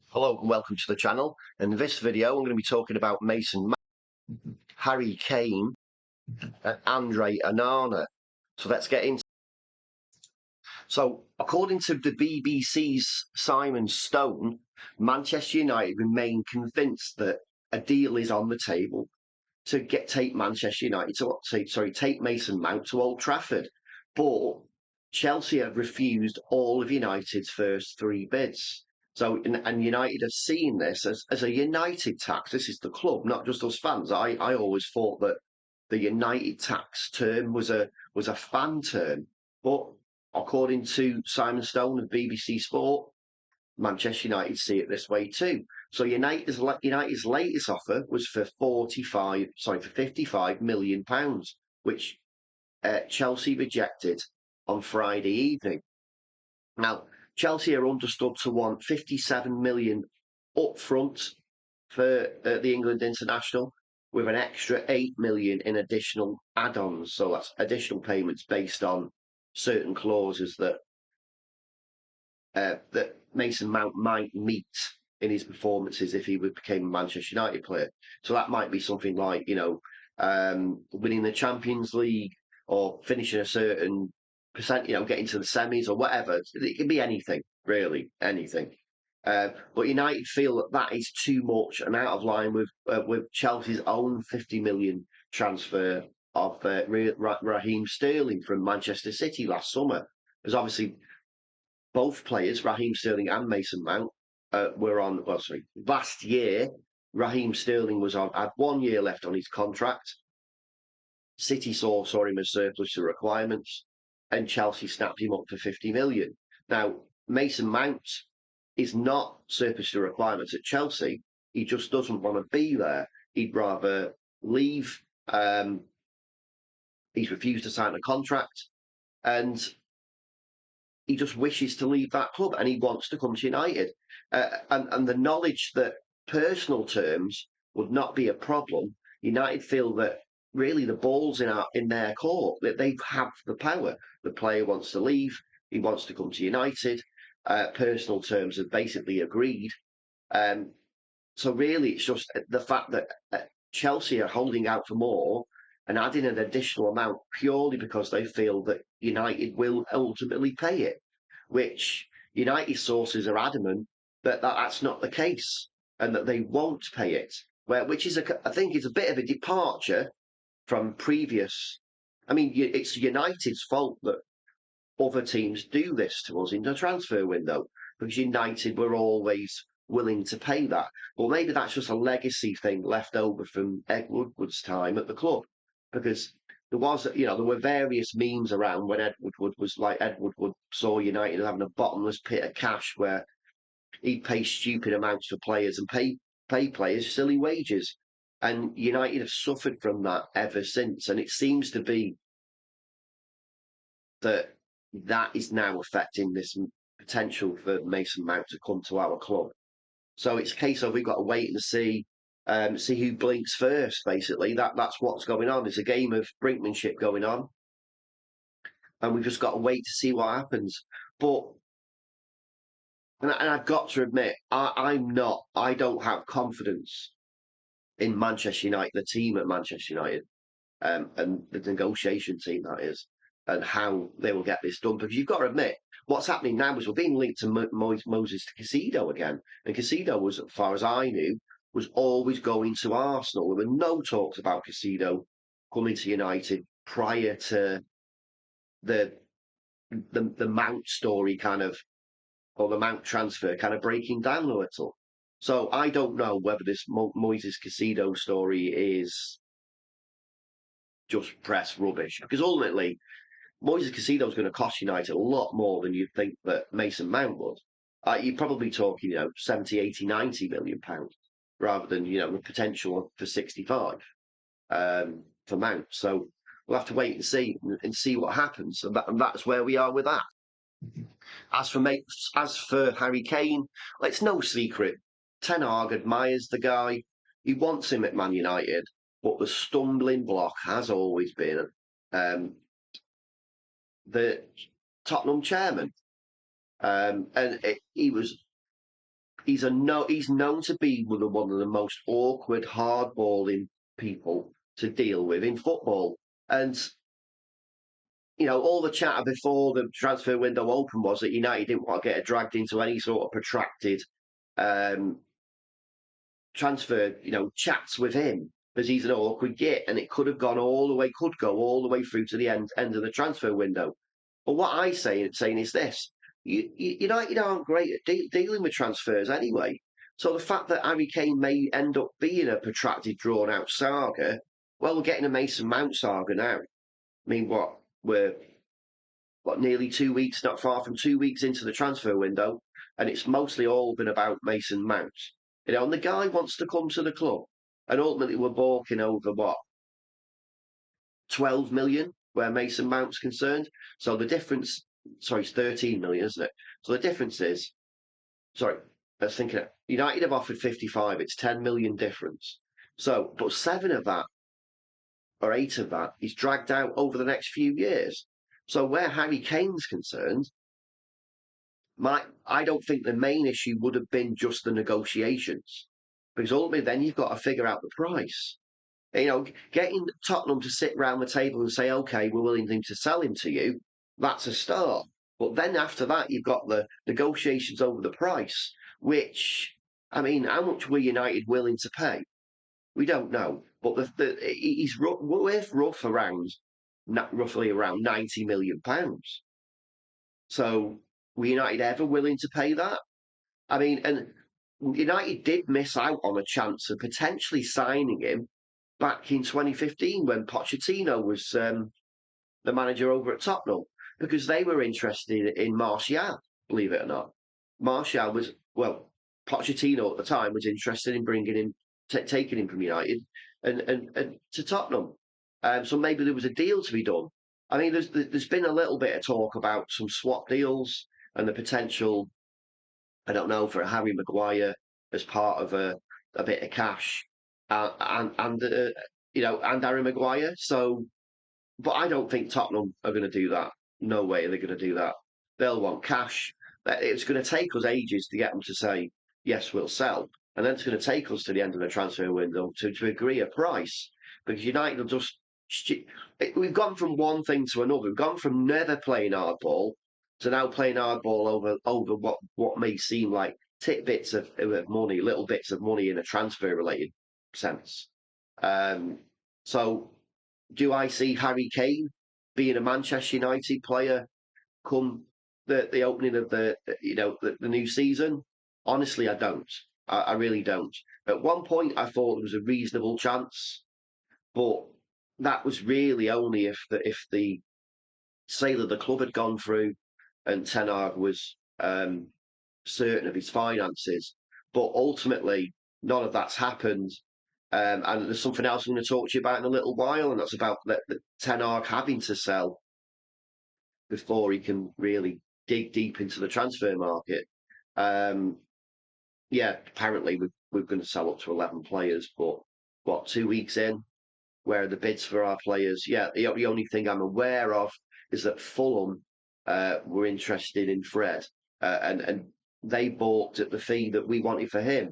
Hello and welcome to the channel. In this video, I'm going to be talking about Mason Mount, Harry Kane, and Andre Onana. So let's get into. So, according to the BBC's Simon Stone, Manchester United remain convinced that a deal is on the table to take Manchester United take Mason Mount to Old Trafford, but Chelsea have refused all of United's first three bids. So, and United have seen this as a United tax. This is the club, not just us fans. I always thought that the United tax term was a fan term, but according to Simon Stone of BBC Sport, Manchester United see it this way too. So United's latest offer was for £55 million, which Chelsea rejected on Friday evening. Now, Chelsea are understood to want 57 million up front for the England international, with an extra 8 million in additional add-ons. So that's additional payments based on certain clauses that Mason Mount might meet in his performances if he became a Manchester United player. So that might be something like, winning the Champions League or finishing a certain percent, getting to the semis or whatever. It can be anything, really, anything. But United feel that is too much and out of line with Chelsea's own 50 million transfer of Raheem Sterling from Manchester City last summer. Because obviously both players, Raheem Sterling and Mason Mount, were on. Well, sorry, last year Raheem Sterling had 1 year left on his contract. City saw him as surplus to requirements, and Chelsea snapped him up for 50 million. Now, Mason Mount is not surplus to requirements at Chelsea. He just doesn't want to be there. He'd rather leave. He's refused to sign a contract, and he just wishes to leave that club, and he wants to come to United. And the knowledge that personal terms would not be a problem, United feel that really the ball's in their court, that they have the power. The player wants to leave, he wants to come to United. Personal terms are basically agreed. So really, it's just the fact that Chelsea are holding out for more and adding an additional amount purely because they feel that United will ultimately pay it, which United sources are adamant that that's not the case and that they won't pay it. Which is, I think, is a bit of a departure from previous. I mean, it's United's fault that other teams do this to us in the transfer window because United were always willing to pay that. Well, maybe that's just a legacy thing left over from Ed Woodward's time at the club, because there were various memes around when Ed Woodward saw United having a bottomless pit of cash where he'd pay stupid amounts for players and pay players silly wages. And United have suffered from that ever since. And it seems to be that is now affecting this potential for Mason Mount to come to our club. So it's a case of we've got to wait and see who blinks first. Basically, that's what's going on. There's a game of brinkmanship going on, and we've just got to wait to see what happens. But and I've got to admit, I don't have confidence in Manchester United, the team at Manchester United, and the negotiation team that is, and how they will get this done. Because you've got to admit, what's happening now is we're being linked to Moses Caicedo again. And Caicedo was, as far as I knew, was always going to Arsenal. There were no talks about Caicedo coming to United prior to the Mount story or the Mount transfer kind of breaking down a little. So I don't know whether this Moises Caicedo story is just press rubbish, because ultimately Moises Caicedo is going to cost United a lot more than you'd think that Mason Mount would. You're probably talking, 70, 80, 90 million pounds rather than, the potential for 65 for Mount. So we'll have to wait and see what happens. And that's where we are with that. As for Harry Kane, well, it's no secret. Ten Hag admires the guy. He wants him at Man United, but the stumbling block has always been the Tottenham chairman. And he was he's known to be one of the most awkward, hardballing people to deal with in football. And all the chatter before the transfer window opened was that United didn't want to get dragged into any sort of protracted um, transfer, chats with him because he's an awkward git, and it could have gone all the way, could go all the way through to the end of the transfer window. But what I saying is this: United aren't great at dealing with transfers anyway. So the fact that Harry Kane may end up being a protracted, drawn-out saga, well, we're getting a Mason Mount saga now. I mean, we're nearly 2 weeks, not far from 2 weeks into the transfer window, and it's mostly all been about Mason Mount. And the guy wants to come to the club, and ultimately we're balking over 12 million where Mason Mount's concerned. So the difference, sorry, it's 13 million, isn't it? So the difference is, sorry, I was thinking, United have offered 55, it's 10 million difference. So, but 7 of that, or 8 of that, is dragged out over the next few years. So where Harry Kane's concerned, I don't think the main issue would have been just the negotiations, because ultimately then you've got to figure out the price. Getting Tottenham to sit round the table and say, okay, we're willing to sell him to you, that's a start. But then after that, you've got the negotiations over the price, which, I mean, how much were United willing to pay? We don't know. But he's worth roughly around £90 million. So were United ever willing to pay that? I mean, and United did miss out on a chance of potentially signing him back in 2015 when Pochettino was the manager over at Tottenham, because they were interested in Martial, believe it or not. Martial was, well, Pochettino at the time was interested in bringing him, taking him from United and to Tottenham. So maybe there was a deal to be done. I mean, there's been a little bit of talk about some swap deals and the potential, I don't know, for a Harry Maguire as part of a bit of cash, and Harry Maguire. So, but I don't think Tottenham are going to do that. No way are they going to do that. They'll want cash. It's going to take us ages to get them to say yes, we'll sell, and then it's going to take us to the end of the transfer window to agree a price, because United will just. We've gone from one thing to another. We've gone from never playing hardball to now playing hardball over what may seem like tidbits of money, little bits of money in a transfer related sense. So, do I see Harry Kane being a Manchester United player come the opening of the new season? Honestly, I don't. I really don't. At one point, I thought there was a reasonable chance, but that was really only if the sale of the club had gone through and Ten Hag was certain of his finances. But ultimately, none of that's happened. And there's something else I'm going to talk to you about in a little while, and that's about the Ten Hag having to sell before he can really dig deep into the transfer market. Yeah, apparently we're going to sell up to 11 players, but 2 weeks in, where are the bids for our players? Yeah, the only thing I'm aware of is that Fulham were interested in Fred, and they balked at the fee that we wanted for him.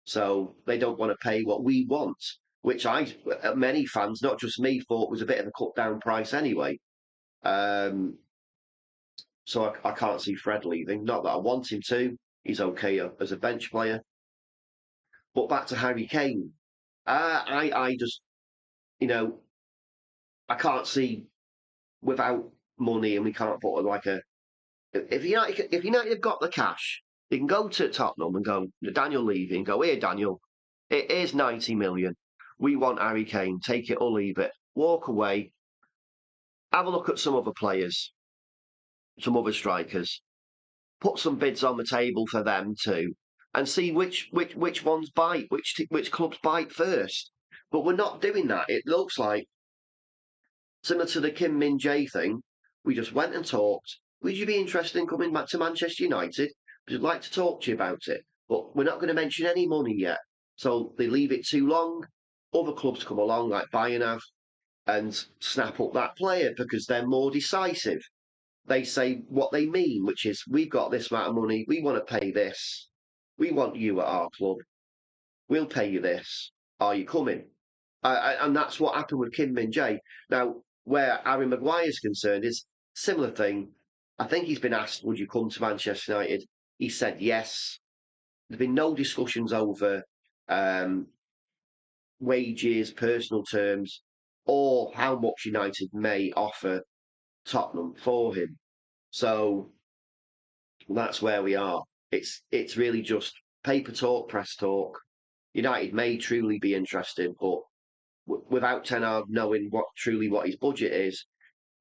So they don't want to pay what we want, which many fans, not just me, thought was a bit of a cut down price anyway. So I can't see Fred leaving. Not that I want him to. He's okay as a bench player. But back to Harry Kane. I just, you know, I can't see without money, and we can't put like a. If United have got the cash, they can go to Tottenham and go Daniel Levy and go, here Daniel, it is 90 million. We want Harry Kane. Take it or leave it. Walk away. Have a look at some other players, some other strikers. Put some bids on the table for them too, and see which ones bite, which clubs bite first. But we're not doing that. It looks like similar to the Kim Min Jae thing. We just went and talked. Would you be interested in coming back to Manchester United? We'd like to talk to you about it, but we're not going to mention any money yet. So they leave it too long. Other clubs come along, like Bayern have, and snap up that player because they're more decisive. They say what they mean, which is, we've got this amount of money, we want to pay this. We want you at our club. We'll pay you this. Are you coming? And that's what happened with Kim Min Jae. Now, where Harry Maguire is concerned, is similar thing. I think he's been asked, "Would you come to Manchester United?" He said yes. There's been no discussions over um, wages, personal terms, or how much United may offer Tottenham for him. So that's where we are. It's really just paper talk, press talk. United may truly be interested, but without Ten Hag knowing what his budget is,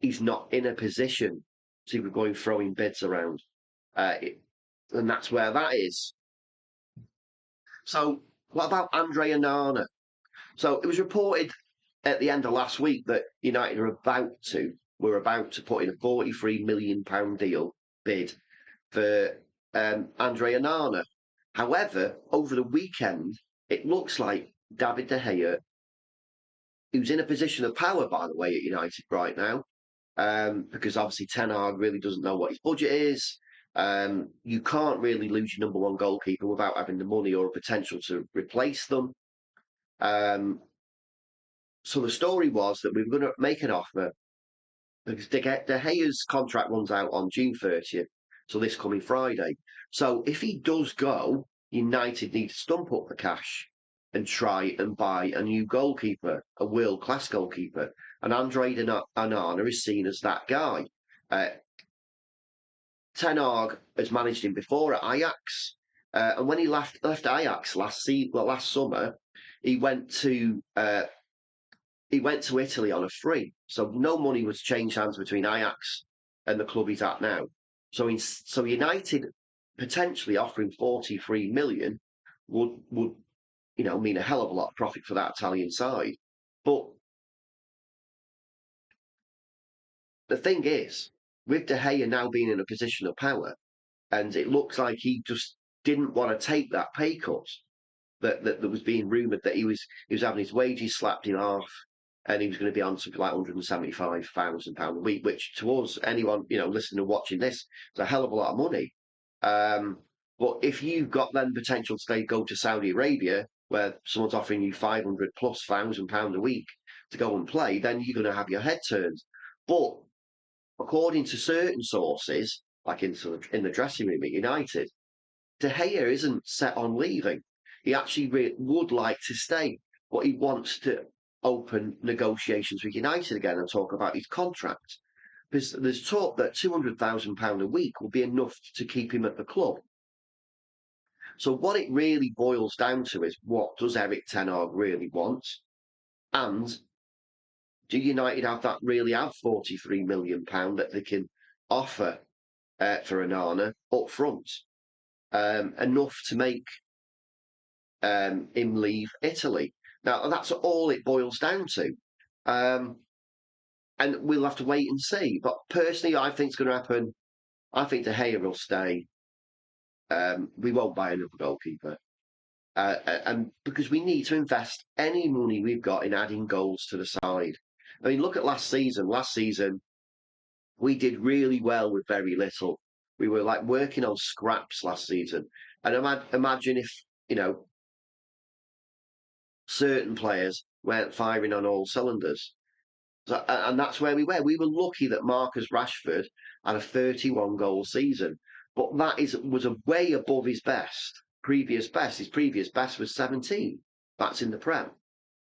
he's not in a position to be going throwing bids around, and that's where that is. So, what about Andre Onana? So it was reported at the end of last week that United were about to put in a £43 million deal bid for Andre Onana. However, over the weekend, it looks like David De Gea, who's in a position of power, by the way, at United right now, because obviously Ten Hag really doesn't know what his budget is. You can't really lose your number one goalkeeper without having the money or a potential to replace them. So the story was that we were going to make an offer because De Gea's contract runs out on June 30th, so this coming Friday. So if he does go, United need to stump up the cash and try and buy a new goalkeeper, a world-class goalkeeper. And Andre Onana is seen as that guy. Uh, Ten Hag has managed him before at Ajax, and when he left Ajax last summer, he went to Italy on a free, so no money was changed hands between Ajax and the club he's at now. So United potentially offering 43 million would mean a hell of a lot of profit for that Italian side. But the thing is, with De Gea now being in a position of power, and it looks like he just didn't want to take that pay cut that was being rumoured that he was having his wages slapped in half, and he was going to be on something like £175,000 a week, which to us, anyone listening and watching this, is a hell of a lot of money. But if you've got then potential to go to Saudi Arabia, where someone's offering you 500 plus £1,000 a week to go and play, then you're going to have your head turned. But according to certain sources, like in the dressing room at United, De Gea isn't set on leaving. He actually would like to stay, but he wants to open negotiations with United again and talk about his contract. Because there's talk that £200,000 a week will be enough to keep him at the club. So what it really boils down to is, what does Erik Ten Hag really want? And do United really have £43 million that they can offer for Onana up front? Enough to make him leave Italy. Now, that's all it boils down to. And we'll have to wait and see. But personally, I think it's going to happen. I think De Gea will stay. We won't buy another goalkeeper. And because we need to invest any money we've got in adding goals to the side. I mean, look at last season. Last season, we did really well with very little. We were like working on scraps last season. And imagine if, certain players weren't firing on all cylinders. So, and that's where we were. We were lucky that Marcus Rashford had a 31 goal season, but was a way above his previous best. His previous best was 17. That's in the Prem.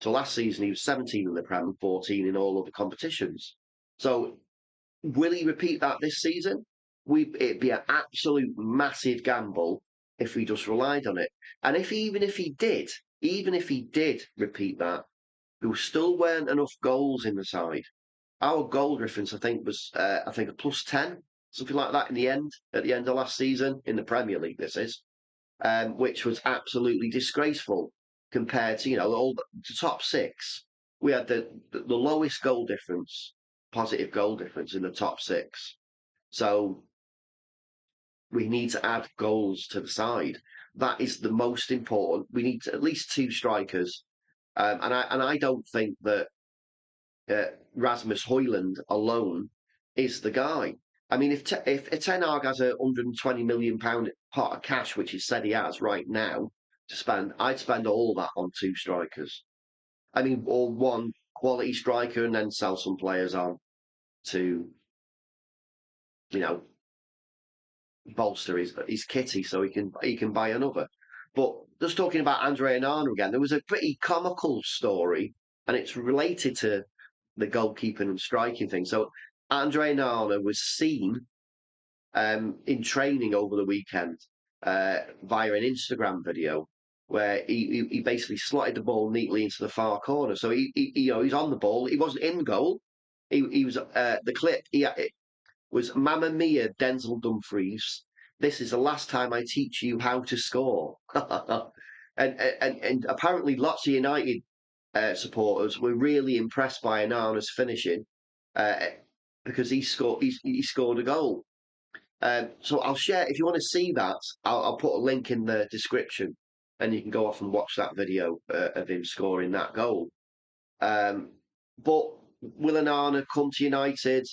So last season he was 17 in the Prem and 14 in all other competitions. So will he repeat that this season? It'd be an absolute massive gamble if we just relied on it. And even if he did repeat that, there still weren't enough goals in the side. Our goal difference, I think, was a +10, something like that at the end of last season in the Premier League. This is, which was absolutely disgraceful compared to all the top six. We had the lowest goal difference, positive goal difference in the top six. So we need to add goals to the side. That is the most important. We need at least two strikers, and I don't think that Rasmus Højlund alone is the guy. I mean, if Ten Hag has a £120 million pot of cash, which he said he has right now to spend, I'd spend all that on two strikers. I mean, or one quality striker and then sell some players on to, you know, bolster his kitty so he can buy another. But just talking about Andre Onana again, there was a pretty comical story, and it's related to the goalkeeping and striking thing. So Andre Onana was seen in training over the weekend via an Instagram video where he basically slotted the ball neatly into the far corner. So he's on the ball. He wasn't in goal. He was the clip. It was Mamma Mia, Denzel Dumfries. This is the last time I teach you how to score. and apparently lots of United supporters were really impressed by Onana's finishing uh, because he scored a goal. So I'll share, if you want to see that, I'll put a link in the description and you can go off and watch that video of him scoring that goal. But will Onana come to United?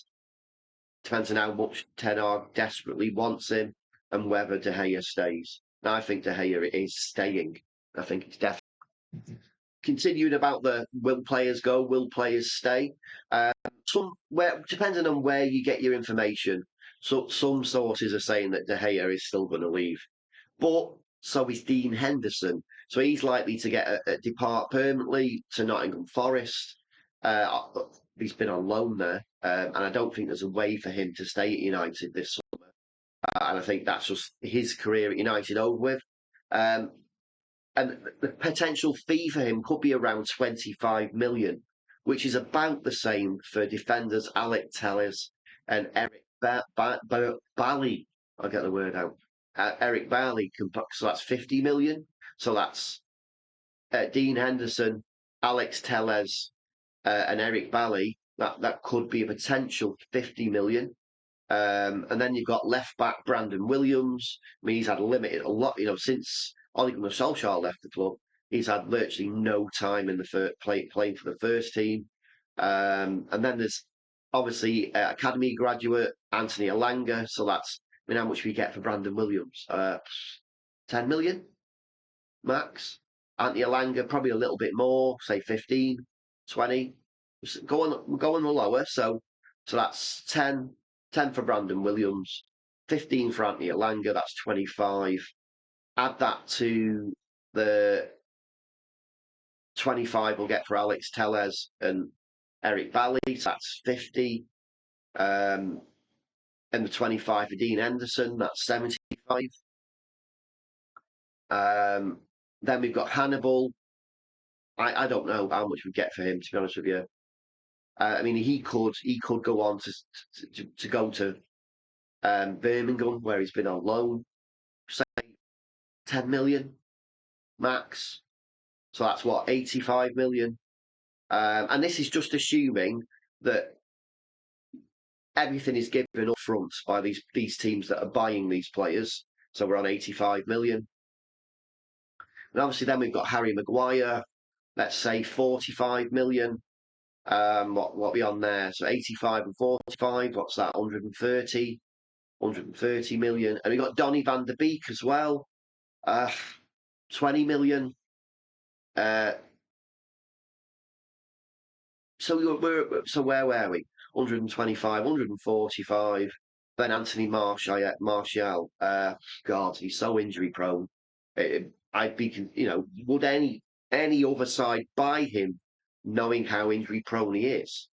Depends on how much Ten Hag desperately wants him and whether De Gea stays. Now, I think De Gea is staying. I think it's definitely. Continuing about the will players go, will players stay? Somewhere depending on where you get your information. So some sources are saying that De Gea is still going to leave, but so is Dean Henderson. So he's likely to get a depart permanently to Nottingham Forest. He's been on loan there, and I don't think there's a way for him to stay at United this summer. And I think that's just his career at United over with. Um, and the potential fee for him could be around 25 million, which is about the same for defenders Alec Telles and Eric Bally. I'll get the word out. Eric Bally, so that's 50 million. So that's Dean Henderson, Alex Telles, and Eric Bally. That could be a potential 50 million. And then you've got left back Brandon Williams. I mean, he's had a lot, since Ole Gunnar Solskjaer left the club. He's had virtually no time in the playing for the first team. And then there's obviously academy graduate Anthony Elanga. So that's, I mean, how much we get for Brandon Williams? 10 million max. Anthony Elanga probably a little bit more, say 15, 20. We're going the lower. So that's 10 for Brandon Williams, 15 for Anthony Elanga, that's 25. Add that to the 25 we'll get for Alex Telles and Eric Bally, so that's 50. And the 25 for Dean Henderson, that's 75. Then we've got Hannibal. I don't know how much we get for him, to be honest with you. I mean, he could go on to go to Birmingham, where he's been on loan, say 10 million max. So that's what, 85 million. And this is just assuming that everything is given up front by these teams that are buying these players. So we're on 85 million. And obviously then we've got Harry Maguire, let's say 45 million. What we on there? So 85 and 45, what's that? 130 million. And we've got Donny van de Beek as well. 20 million. So where were we? 125, 145. Then Anthony Martial. God, he's so injury prone. I'd be, would any other side buy him, knowing how injury prone he is?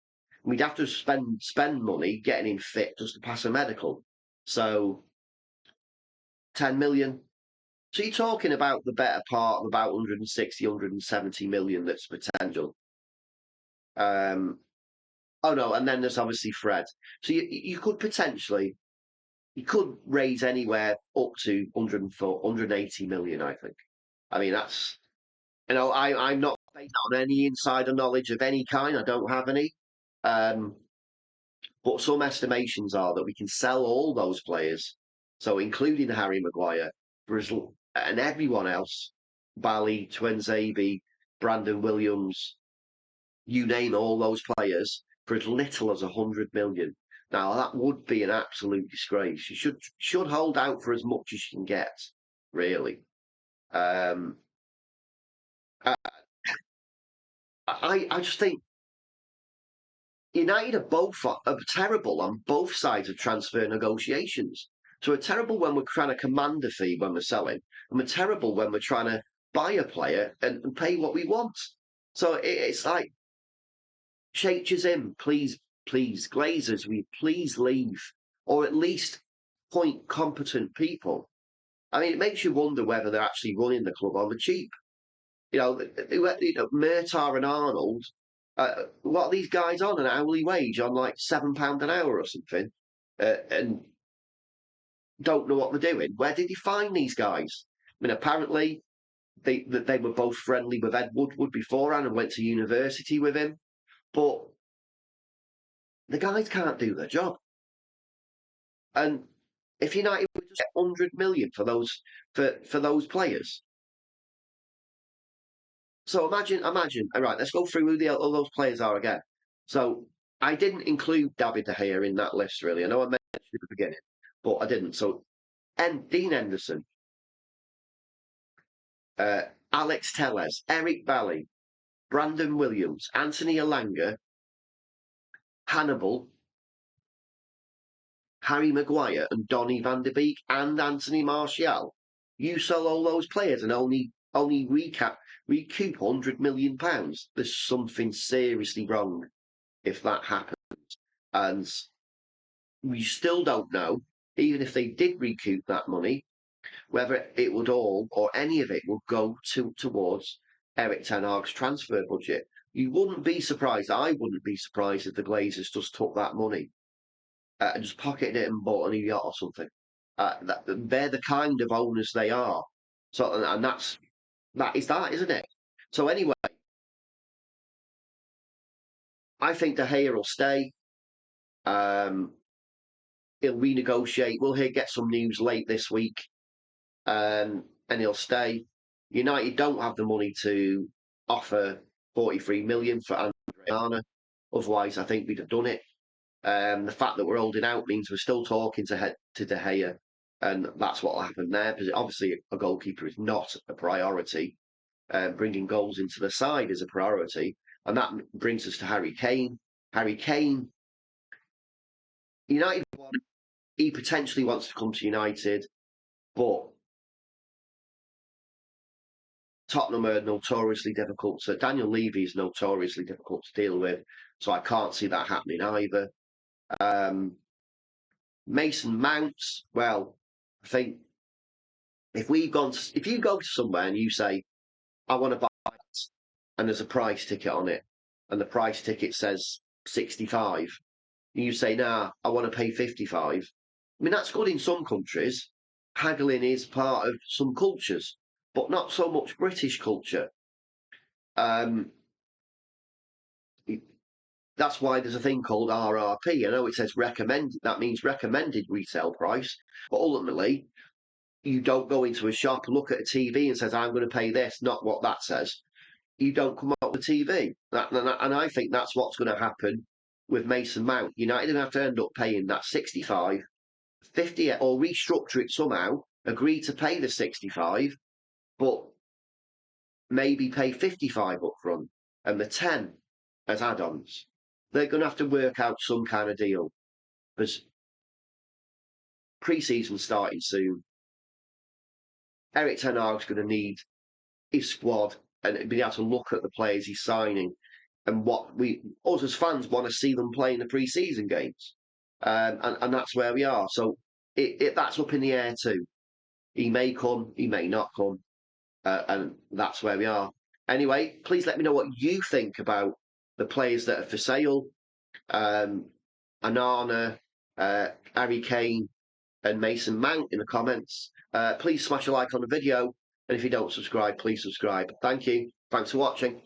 We'd have to spend money getting him fit just to pass a medical. So 10 million. So you're talking about the better part of about 160, 170 million that's potential. Oh no, and then there's obviously Fred. So you could potentially, you could raise anywhere up to 180 million, I think. I mean, that's, I'm not based on any insider knowledge of any kind. I don't have any. But some estimations are that we can sell all those players, so including Harry Maguire, and everyone else, Bally, Twinzaby, Brandon Williams, you name all those players, for as little as 100 million. Now that would be an absolute disgrace. You should hold out for as much as you can get, really. Um, I, I just think United are terrible on both sides of transfer negotiations. So we're terrible when we're trying to command a fee when we're selling, and we're terrible when we're trying to buy a player and pay what we want. So it's like, shake us in, please, please, Glazers, we please leave, or at least point competent people. I mean, it makes you wonder whether they're actually running the club on the cheap. Murtar and Arnold, what are these guys on an hourly wage on like £7 an hour or something, and don't know what they're doing? Where did he find these guys? I mean, apparently they were both friendly with Ed Woodward beforehand and went to university with him, but the guys can't do their job. And if United would just get 100 million for those players. So imagine. All right, let's go through who all those players are again. So I didn't include David De Gea in that list, really. I know I mentioned it at the beginning, but I didn't. So, Dean Henderson, uh, Alex Telles, Eric Bailly, Brandon Williams, Anthony Elanga, Hannibal, Harry Maguire, and Donny van de Beek, and Anthony Martial. You sell all those players and only recoup £100 million. There's something seriously wrong if that happens. And we still don't know, even if they did recoup that money, whether it would all or any of it would go towards Erik Ten Hag's transfer budget. You wouldn't be surprised. I wouldn't be surprised if the Glazers just took that money and just pocketed it and bought a new yacht or something. They're the kind of owners they are. So, and that is that, isn't it? So anyway, I think De Gea will stay. Um, he'll renegotiate. We'll get some news late this week, and he'll stay. United don't have the money to offer 43 million for Andre Onana. Otherwise, I think we'd have done it. The fact that we're holding out means we're still talking to De Gea, and that's what will happen there. Because obviously, a goalkeeper is not a priority. Bringing goals into the side is a priority, and that brings us to Harry Kane. Harry Kane, United, he potentially wants to come to United, but Tottenham are notoriously difficult. So Daniel Levy is notoriously difficult to deal with. So I can't see that happening either. Mason Mount, well, I think if you go to somewhere and you say, I want to buy it, and there's a price ticket on it, and the price ticket says 65, and you say, nah, I want to pay 55. I mean, that's good in some countries. Haggling is part of some cultures, but not so much British culture. Um, that's why there's a thing called RRP. I know it says recommended, that means recommended retail price, but ultimately, you don't go into a shop, look at a TV and says, I'm going to pay this, not what that says. You don't come up with TV. And I think that's what's going to happen with Mason Mount. United have to end up paying that 65, 50, or restructure it somehow, agree to pay the 65, but maybe pay 55 up front and the 10 as add-ons. They're going to have to work out some kind of deal because pre-season starting soon. Erik Ten Hag's going to need his squad and be able to look at the players he's signing and what us as fans want to see them play in the pre-season games. And that's where we are. So that's up in the air too. He may come, he may not come, and that's where we are. Anyway, please let me know what you think about the players that are for sale. Onana, Harry Kane, and Mason Mount in the comments. Please smash a like on the video, and if you don't subscribe, please subscribe. Thank you. Thanks for watching.